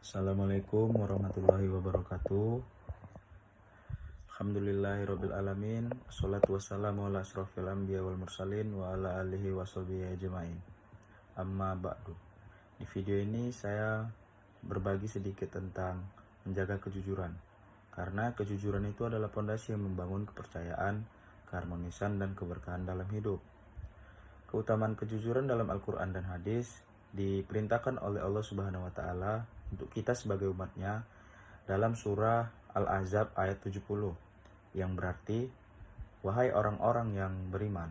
Assalamualaikum warahmatullahi wabarakatuh. Alhamdulillahirabbil alamin. Wassalatu wassalamu ala asrofil anbiya wal mursalin wa ala alihi washabihi ajmain. Amma ba'du. Di video ini saya berbagi sedikit tentang menjaga kejujuran. Karena kejujuran itu adalah pondasi yang membangun kepercayaan, keharmonisan dan keberkahan dalam hidup. Keutamaan kejujuran dalam Al-Quran dan hadis diperintahkan oleh Allah Subhanahu wa Ta'ala untuk kita sebagai umatnya dalam surah Al-Ahzab ayat 70, yang berarti, wahai orang-orang yang beriman,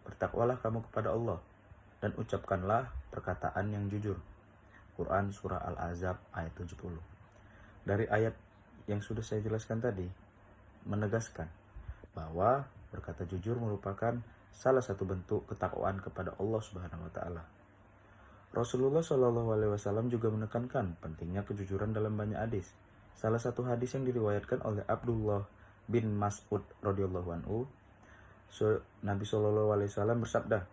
bertakwalah kamu kepada Allah dan ucapkanlah perkataan yang jujur. Quran surah Al-Ahzab ayat 70. Dari ayat yang sudah saya jelaskan tadi menegaskan bahwa berkata jujur merupakan salah satu bentuk ketakwaan kepada Allah Subhanahu wa Ta'ala. Rasulullah Shallallahu Alaihi Wasallam juga menekankan pentingnya kejujuran dalam banyak hadis. Salah satu hadis yang diriwayatkan oleh Abdullah bin Mas'ud radhiyallahu anhu, Nabi Shallallahu Alaihi Wasallam bersabda,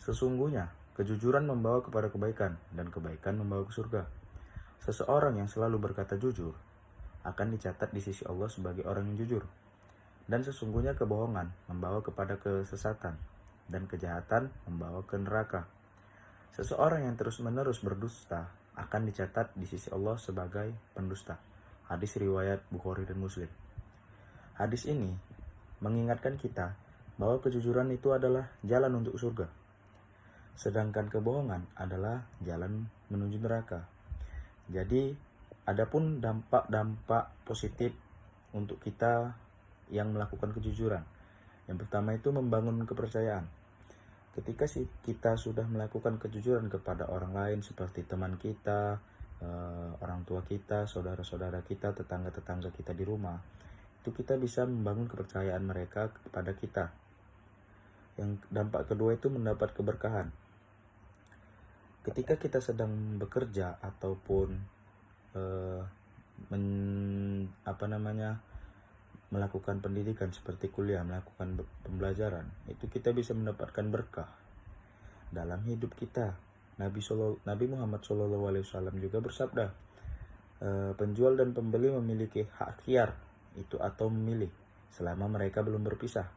sesungguhnya kejujuran membawa kepada kebaikan dan kebaikan membawa ke surga. Seseorang yang selalu berkata jujur akan dicatat di sisi Allah sebagai orang yang jujur. Dan sesungguhnya kebohongan membawa kepada kesesatan dan kejahatan membawa ke neraka. Seseorang yang terus-menerus berdusta akan dicatat di sisi Allah sebagai pendusta. Hadis riwayat Bukhari dan Muslim. Hadis ini mengingatkan kita bahwa kejujuran itu adalah jalan untuk surga, sedangkan kebohongan adalah jalan menuju neraka. Jadi, adapun dampak-dampak positif untuk kita yang melakukan kejujuran. Yang pertama itu membangun kepercayaan. Ketika kita sudah melakukan kejujuran kepada orang lain seperti teman kita, orang tua kita, saudara-saudara kita, tetangga-tetangga kita di rumah, itu kita bisa membangun kepercayaan mereka kepada kita. Yang dampak kedua itu mendapat keberkahan. Ketika kita sedang bekerja ataupun melakukan pendidikan seperti kuliah, melakukan pembelajaran, itu kita bisa mendapatkan berkah dalam hidup kita. Nabi Muhammad SAW juga bersabda, penjual dan pembeli memiliki hak khiyar itu atau memilih selama mereka belum berpisah.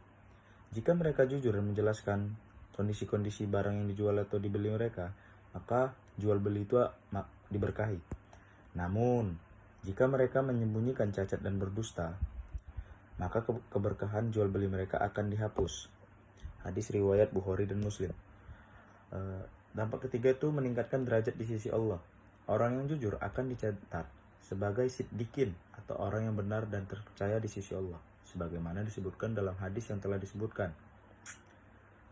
Jika mereka jujur dan menjelaskan kondisi-kondisi barang yang dijual atau dibeli mereka, maka jual beli itu diberkahi. Namun, jika mereka menyembunyikan cacat dan berdusta, maka keberkahan jual beli mereka akan dihapus. Hadis riwayat Bukhari dan Muslim. Dampak ketiga itu meningkatkan derajat di sisi Allah. Orang yang jujur akan dicatat sebagai siddiqin atau orang yang benar dan terpercaya di sisi Allah, sebagaimana disebutkan dalam hadis yang telah disebutkan.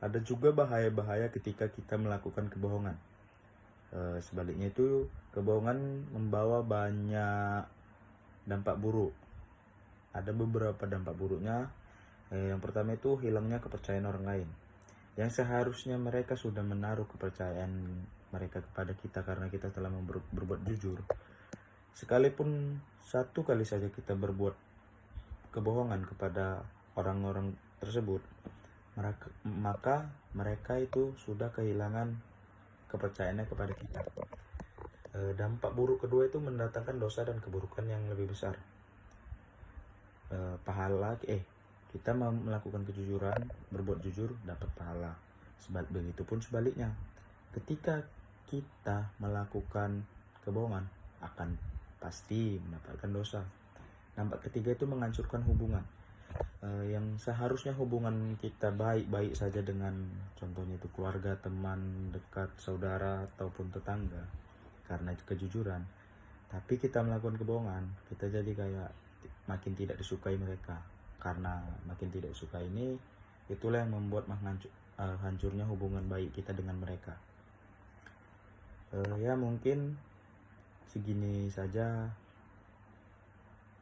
Ada juga bahaya-bahaya ketika kita melakukan kebohongan. Sebaliknya itu, kebohongan membawa banyak dampak buruk. Ada beberapa dampak buruknya. Yang pertama itu hilangnya kepercayaan orang lain, yang seharusnya mereka sudah menaruh kepercayaan mereka kepada kita karena kita telah berbuat jujur. Sekalipun satu kali saja kita berbuat kebohongan kepada orang-orang tersebut, maka mereka itu sudah kehilangan kepercayaannya kepada kita. Dampak buruk kedua itu mendatangkan dosa dan keburukan yang lebih besar. Kita melakukan kejujuran, berbuat jujur, dapat pahala. Begitupun sebaliknya, ketika kita melakukan kebohongan, akan pasti mendapatkan dosa. Dampak ketiga itu menghancurkan hubungan. Yang seharusnya hubungan kita baik-baik saja dengan contohnya itu keluarga, teman dekat, saudara ataupun tetangga, karena kejujuran. Tapi kita melakukan kebohongan, kita jadi kayak makin tidak disukai mereka. Karena makin tidak suka ini, itulah yang membuat hancurnya hubungan baik kita dengan mereka. Ya mungkin segini saja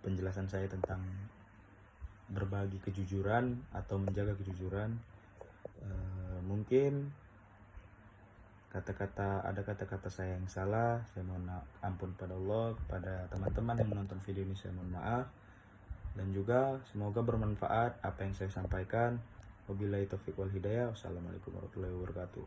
penjelasan saya tentang berbagi kejujuran atau menjaga kejujuran. Mungkin ada kata-kata saya yang salah, saya mohon ampun pada Allah. Kepada teman-teman yang menonton video ini, saya mohon maaf. Dan juga semoga bermanfaat apa yang saya sampaikan. Wabillahi taufiq wal hidayah. Wassalamualaikum warahmatullahi wabarakatuh.